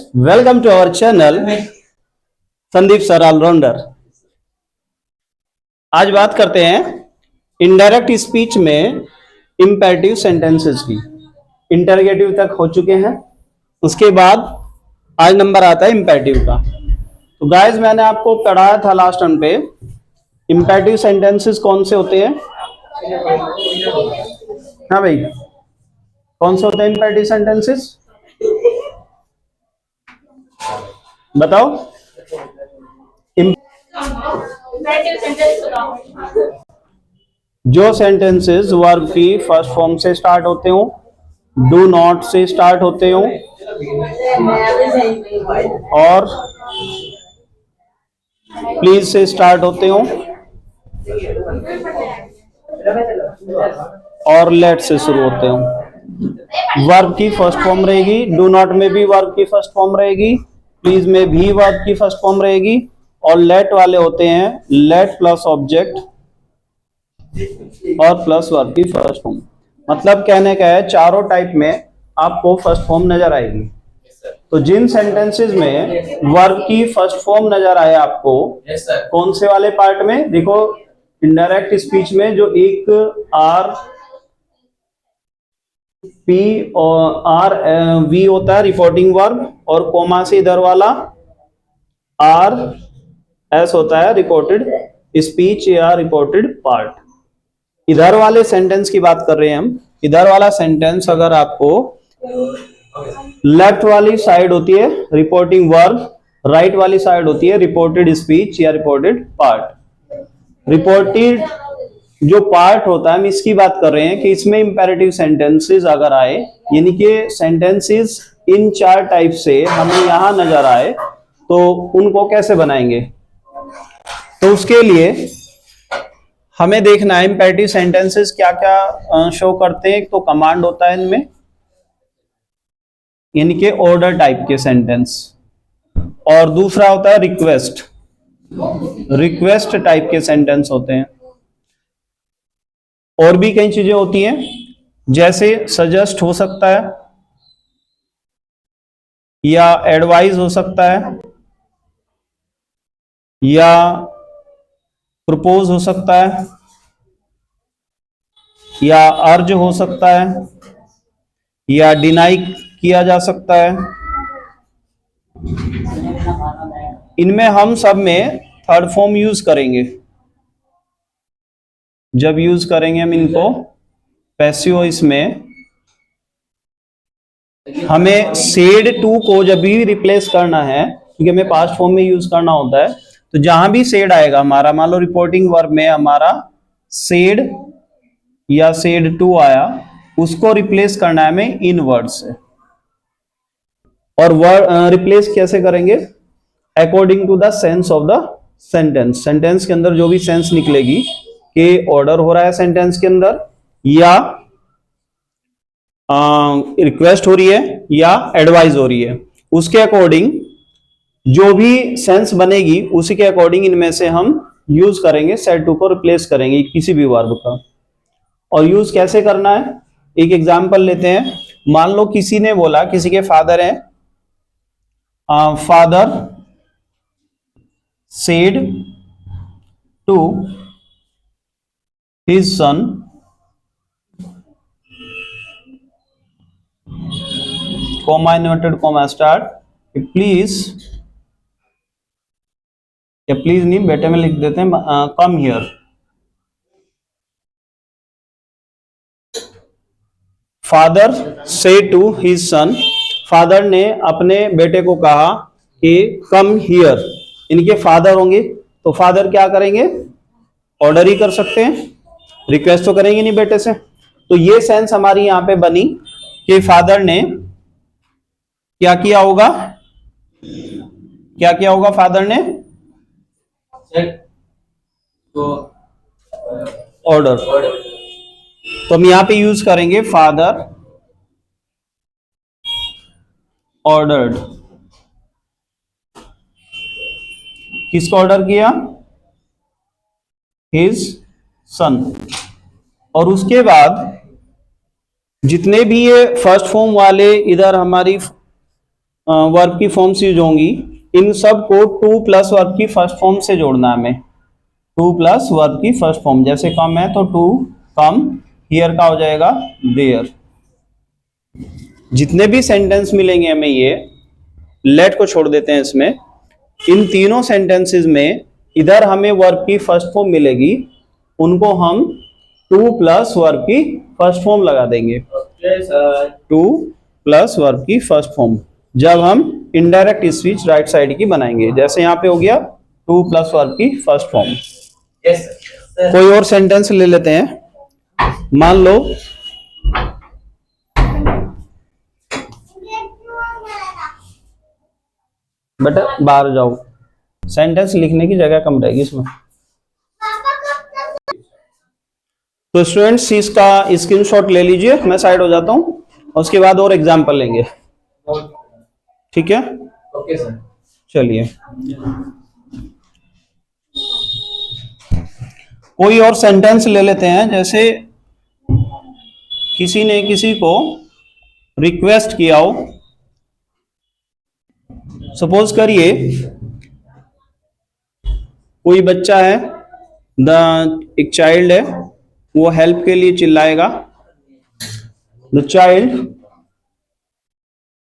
Welcome to our channel Sandeep sir allrounder. आज बात करते हैं इनडायरेक्ट स्पीच में इंपेरेटिव सेंटेंसेस की। इंटरगेटिव तक हो चुके हैं, उसके बाद आज नंबर आता है इंपेरेटिव का। तो गाइस, मैंने आपको पढ़ाया था लास्ट टर्म पे इंपेरेटिव सेंटेंसेस कौन से होते हैं। हाँ भाई, कौन से होते हैं इंपेरेटिव सेंटेंसेस, बताओ। जो सेंटेंसेस वर्ब की फर्स्ट फॉर्म से स्टार्ट होते हो, डू नॉट से स्टार्ट होते हो और प्लीज से स्टार्ट होते हो और लेट से शुरू होते हो, वर्ब की फर्स्ट फॉर्म रहेगी। डू नॉट में भी वर्ब की फर्स्ट फॉर्म रहेगी, प्लीज में भी वर्ब की फर्स्ट फॉर्म रहेगी और लेट वाले होते हैं लेट प्लस ऑब्जेक्ट और प्लस वर्ब की फर्स्ट फॉर्म। मतलब कहने का है चारों टाइप में आपको फर्स्ट फॉर्म नजर आएगी। तो जिन सेंटेंसेस में वर्ब की फर्स्ट फॉर्म नजर आए आपको, कौन से वाले पार्ट में, देखो इनडायरेक्ट स्पीच में जो एक आर पी और आर वी होता है रिपोर्टिंग वर्ब, और कोमा से इधर वाला आर एस होता है रिपोर्टेड स्पीच या रिपोर्टेड पार्ट। इधर वाले सेंटेंस की बात कर रहे हैं हम। इधर वाला सेंटेंस अगर आपको लेफ्ट वाली साइड होती है रिपोर्टिंग वर्ब, राइट वाली साइड होती है रिपोर्टेड स्पीच या रिपोर्टेड पार्ट। रिपोर्टेड जो पार्ट होता है, हम इसकी बात कर रहे हैं कि इसमें इंपेरेटिव सेंटेंसेस अगर आए, यानी कि सेंटेंसेस इन चार टाइप से हमें यहां नजर आए, तो उनको कैसे बनाएंगे। तो उसके लिए हमें देखना है इंपेरेटिव सेंटेंसेस क्या क्या शो करते हैं। एक तो कमांड होता है इनमें, यानी कि ऑर्डर टाइप के सेंटेंस, और दूसरा होता है रिक्वेस्ट, रिक्वेस्ट टाइप के सेंटेंस होते हैं। और भी कई चीजें होती हैं, जैसे सजेस्ट हो सकता है या एडवाइज हो सकता है या प्रपोज हो सकता है या अर्ज हो सकता है या डिनाई किया जा सकता है। इनमें हम सब में थर्ड फॉर्म यूज करेंगे। जब यूज करेंगे हम इनको पैसिव वॉइस में, हमें सेड टू को जब भी रिप्लेस करना है, क्योंकि हमें पास्ट फॉर्म में यूज करना होता है, तो जहां भी सेड आएगा हमारा, मान लो रिपोर्टिंग वर्ब में हमारा सेड या सेड टू आया, उसको रिप्लेस करना है हमें इन वर्ड से। और वर्ड रिप्लेस कैसे करेंगे, according to the sense of the sentence. Sentence के अंदर जो भी सेंस निकलेगी कि ऑर्डर हो रहा है सेंटेंस के अंदर, या रिक्वेस्ट हो रही है या एडवाइस हो रही है, उसके अकॉर्डिंग जो भी सेंस बनेगी उसी के अकॉर्डिंग इनमें से हम यूज करेंगे, सेड टू को रिप्लेस करेंगे किसी भी वर्ब का। और यूज कैसे करना है, एक एग्जांपल लेते हैं। मान लो किसी ने बोला, किसी के फादर हैं, father said to his son comma inverted comma start, please, या प्लीज नहीं, बेटे में लिख देते हैं come here. Father said to his son, father ने अपने बेटे को कहा कि कम हियर। इनके फादर होंगे तो फादर क्या करेंगे, ऑर्डर ही कर सकते हैं, रिक्वेस्ट तो करेंगे नहीं बेटे से। तो ये सेंस हमारी यहां पे बनी कि फादर ने क्या किया होगा, क्या किया होगा फादर ने, ऑर्डर। तो हम यहां पे यूज करेंगे फादर ऑर्डर्ड। किसको ऑर्डर किया, हिज सन। और उसके बाद जितने भी ये फर्स्ट फॉर्म वाले इधर हमारी वर्ब की फॉर्म्स यूज होंगी, इन सब को टू प्लस वर्ब की फर्स्ट फॉर्म से जोड़ना है हमें। टू प्लस वर्ब की फर्स्ट फॉर्म, जैसे कम है तो टू कम, हियर का हो जाएगा देयर। जितने भी सेंटेंस मिलेंगे हमें, ये लेट को छोड़ देते हैं इसमें, इन तीनों सेंटेंसेस में इधर हमें वर्ब की फर्स्ट फॉर्म मिलेगी, उनको हम टू प्लस वर्ब की फर्स्ट फॉर्म लगा देंगे। टू प्लस वर्ब की फर्स्ट फॉर्म जब हम इनडायरेक्ट स्पीच राइट साइड की बनाएंगे, जैसे यहाँ पे हो गया टू प्लस वर्ब की फर्स्ट फॉर्म। कोई और सेंटेंस ले लेते हैं। मान लो बेटा बाहर जाओ, सेंटेंस लिखने की जगह कम रहेगी इसमें। तो स्टूडेंट्स इसका स्क्रीनशॉट ले लीजिए, मैं साइड हो जाता हूं, उसके बाद और एग्जाम्पल लेंगे, ठीक है? Okay sir. चलिए कोई और सेंटेंस ले लेते हैं, जैसे किसी ने किसी को रिक्वेस्ट किया हो, सपोज करिए कोई बच्चा है, एक चाइल्ड है, वो हेल्प के लिए चिल्लाएगा। The child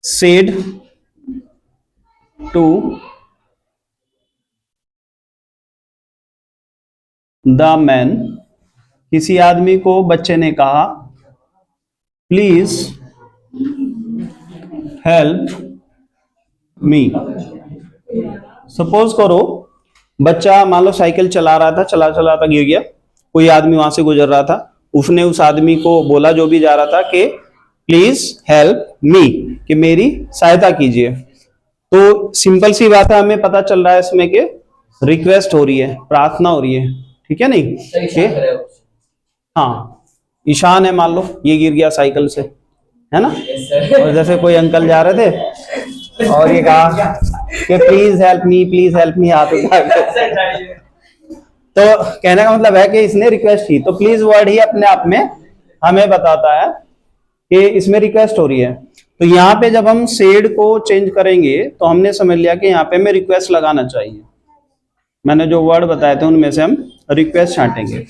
said to the man, किसी आदमी को बच्चे ने कहा प्लीज हेल्प मी। सपोज करो बच्चा मान लो साइकिल चला रहा था, चला चला था गिर गया, कोई आदमी वहां से गुजर रहा था, उसने उस आदमी को बोला जो भी जा रहा था कि प्लीज हेल्प मी, कि मेरी सहायता कीजिए। तो सिंपल सी बात है, हमें पता चल रहा है इसमें कि रिक्वेस्ट हो रही है, प्रार्थना हो रही है, ठीक है नहीं? कि हाँ ईशान है, मान लो ये गिर गया साइकिल से, है ना? और जैसे कोई अंकल जा रहे थे और ये कहा कि प्लीज हेल्प मी, हाथ उठा के, तो कहने का मतलब है कि इसने रिक्वेस्ट की। तो प्लीज वर्ड ही अपने आप में हमें बताता है कि इसमें रिक्वेस्ट हो रही है। तो यहाँ पे जब हम सेड को चेंज करेंगे तो हमने समझ लिया कि यहाँ पे हमें रिक्वेस्ट लगाना चाहिए। मैंने जो वर्ड बताए थे उनमें से हम रिक्वेस्ट छांटेंगे,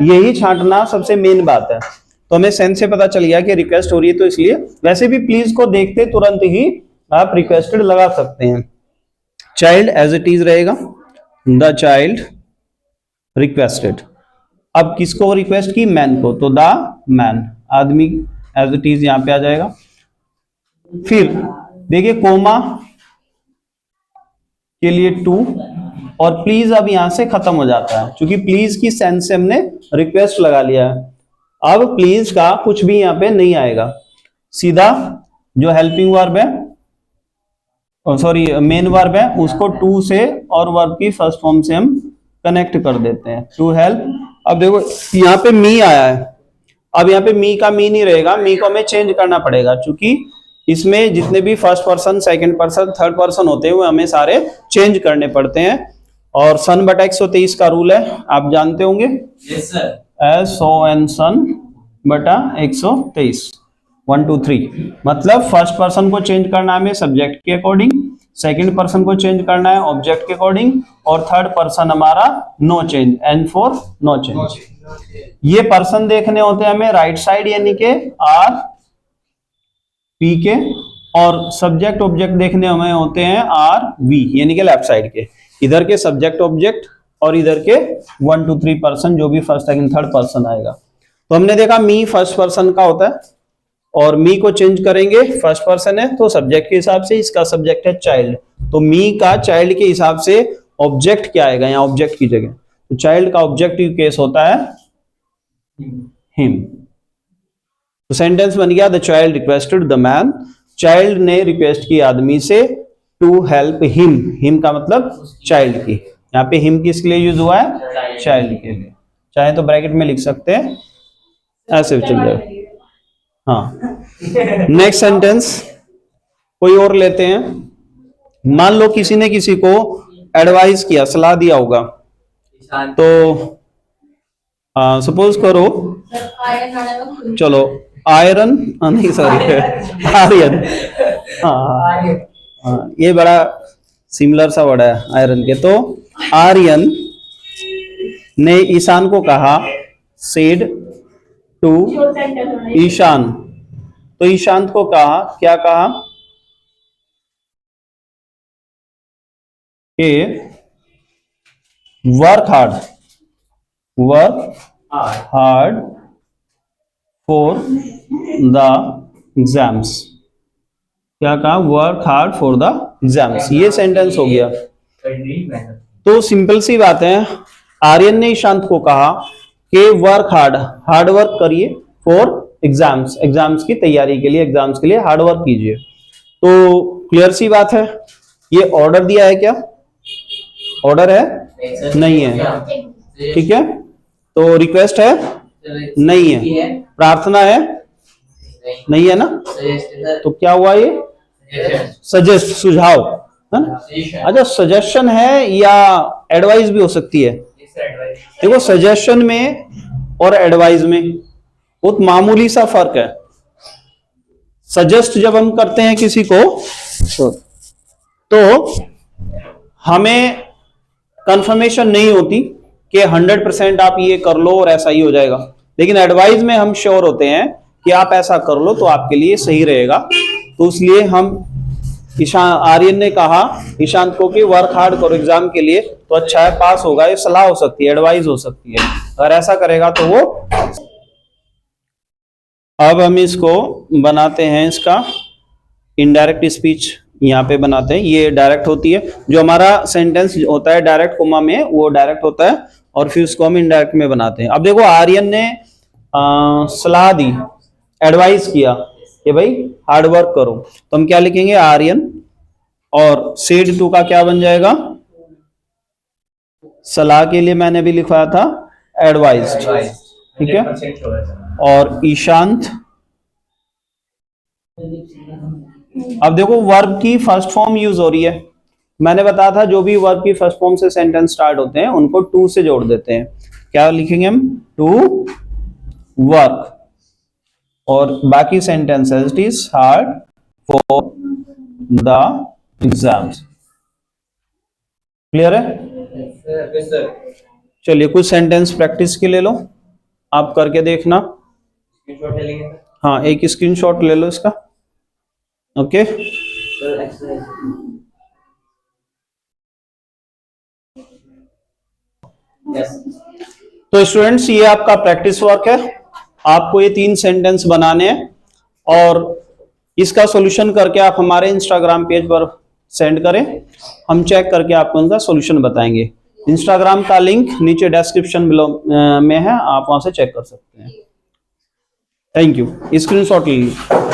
यही छांटना सबसे मेन बात है। तो हमें सेंस से पता चल गया कि रिक्वेस्ट हो रही है, तो इसलिए वैसे भी प्लीज को देखते तुरंत ही आप रिक्वेस्टेड लगा सकते हैं। चाइल्ड एज इट इज रहेगा, द चाइल्ड रिक्वेस्टेड। अब किसको रिक्वेस्ट की? मैन को, तो द मैन, आदमी एज इट इज यहां पे आ जाएगा। फिर देखिए कोमा के लिए टू, और प्लीज अब यहां से खत्म हो जाता है, क्योंकि प्लीज की सेंस से हमने रिक्वेस्ट लगा लिया है। अब प्लीज का कुछ भी यहां पे नहीं आएगा, सीधा जो हेल्पिंग वर्ब है, सॉरी मेन वर्ब है, उसको टू से और वर्ब की फर्स्ट फॉर्म से हम कनेक्ट कर देते हैं, टू हेल्प। अब देखो यहाँ पे मी आया है, अब यहाँ पे मी का मी नहीं रहेगा, मी को हमें चेंज करना पड़ेगा, क्योंकि इसमें जितने भी first person, second person, third person होते हैं वो हमें सारे चेंज करने पड़ते हैं। और सन बटा 123 का रूल है, आप जानते होंगे। Yes sir. SON सन बटा 123, 1 2 3, मतलब फर्स्ट पर्सन को चेंज करना है हमें सब्जेक्ट के अकॉर्डिंग, सेकंड पर्सन को चेंज करना है ऑब्जेक्ट के अकॉर्डिंग, और थर्ड पर्सन हमारा no change, N for no change. ये पर्सन देखने होते हैं हमें राइट साइड यानी के R P के, और सब्जेक्ट ऑब्जेक्ट देखने हमें होते हैं R V यानी के लेफ्ट साइड के। इधर के सब्जेक्ट ऑब्जेक्ट और इधर के 1 2 3 पर्सन, जो भी फर्स्ट सेकंड थर्ड पर्सन आएगा। तो हमने देखा मी फर्स्ट पर्सन का होता है, और मी को चेंज करेंगे, फर्स्ट पर्सन है तो सब्जेक्ट के हिसाब से, इसका सब्जेक्ट है चाइल्ड, तो मी का चाइल्ड के हिसाब से ऑब्जेक्ट क्या आएगा यहाँ ऑब्जेक्ट की जगह, तो चाइल्ड का ऑब्जेक्टिव केस होता है हिम। तो सेंटेंस बन गया the child requested the man, child ने रिक्वेस्ट की आदमी से टू हेल्प हिम, हिम का मतलब चाइल्ड की, यहाँ पे हिम किसके लिए यूज हुआ है? चाइल्ड के लिए। चाहे तो ब्रैकेट में लिख सकते हैं, ऐसे चल जाए। हाँ नेक्स्ट सेंटेंस कोई और लेते हैं। मान लो किसी ने किसी को एडवाइस किया, सलाह दिया होगा, तो सपोज करो, चलो आयरन नहीं सॉरी आर्यन, हाँ हाँ, ये बड़ा सिमिलर सा वर्ड है आयरन के। तो आर्यन ने ईशान को कहा, सेड टू ईशान, तो ईशांत को कहा, क्या कहा कि work hard for the exams. क्या कहा? Work hard for the exams. ये सेंटेंस हो गया। तो सिंपल सी बात है, आर्यन ने ईशांत को कहा कि वर्क हार्ड वर्क करिए फॉर एग्जाम्स, एग्जाम्स की तैयारी के लिए, एग्जाम्स के लिए हार्ड वर्क कीजिए। तो क्लियर सी बात है। ये ऑर्डर दिया है क्या? ऑर्डर है? नहीं है। ठीक है, तो रिक्वेस्ट है? नहीं है। प्रार्थना है? नहीं है ना। तो क्या हुआ ये? सजेस्ट, सुझाव है ना। अच्छा, सजेशन है या एडवाइस भी हो सकती है। देखो, सजेशन में और एडवाइस में बहुत मामूली सा फर्क है। सजेस्ट जब हम करते हैं किसी को तो हमें कंफर्मेशन नहीं होती कि 100% आप ये कर लो और ऐसा ही हो जाएगा, लेकिन एडवाइस में हम श्योर होते हैं कि आप ऐसा कर लो तो आपके लिए सही रहेगा। तो इसलिए हम आर्यन ने कहा ईशांत को कि वर्क हार्ड करो एग्जाम के लिए, तो अच्छा है, पास होगा। ये सलाह हो सकती है, एडवाइस हो सकती है। अगर ऐसा करेगा तो वो। अब हम इसको बनाते हैं, इसका इनडायरेक्ट स्पीच यहाँ पे बनाते हैं। ये डायरेक्ट होती है, जो हमारा सेंटेंस होता है डायरेक्ट कोमा में वो डायरेक्ट होता है, और फिर उसको हम इनडायरेक्ट में बनाते हैं। अब देखो, आर्यन ने सलाह दी, एडवाइस किया कि भाई हार्ड वर्क करो, तो हम क्या लिखेंगे? आर्यन, और सेड टू का क्या बन जाएगा? सलाह के लिए मैंने भी लिखवाया था एडवाइज्ड। ठीक है, और ईशांत। अब देखो, वर्ब की फर्स्ट फॉर्म यूज हो रही है। मैंने बताया था जो भी वर्ब की फर्स्ट फॉर्म से सेंटेंस स्टार्ट होते हैं उनको टू से जोड़ देते हैं। क्या लिखेंगे हम? टू वर्क, और बाकी sentences it is hard for the exams. Clear है? चलिए, कुछ सेंटेंस प्रैक्टिस के ले लो, आप करके देखना। हाँ, एक स्क्रीनशॉट ले लो इसका। ओके, तो स्टूडेंट्स, ये आपका प्रैक्टिस वर्क है। आपको ये 3 सेंटेंस बनाने हैं, और इसका सॉल्यूशन करके आप हमारे इंस्टाग्राम पेज पर सेंड करें, हम चेक करके आपको उनका सॉल्यूशन बताएंगे। इंस्टाग्राम का लिंक नीचे डिस्क्रिप्शन में है, आप वहां से चेक कर सकते हैं। Thank you. स्क्रीनशॉट लीजिए।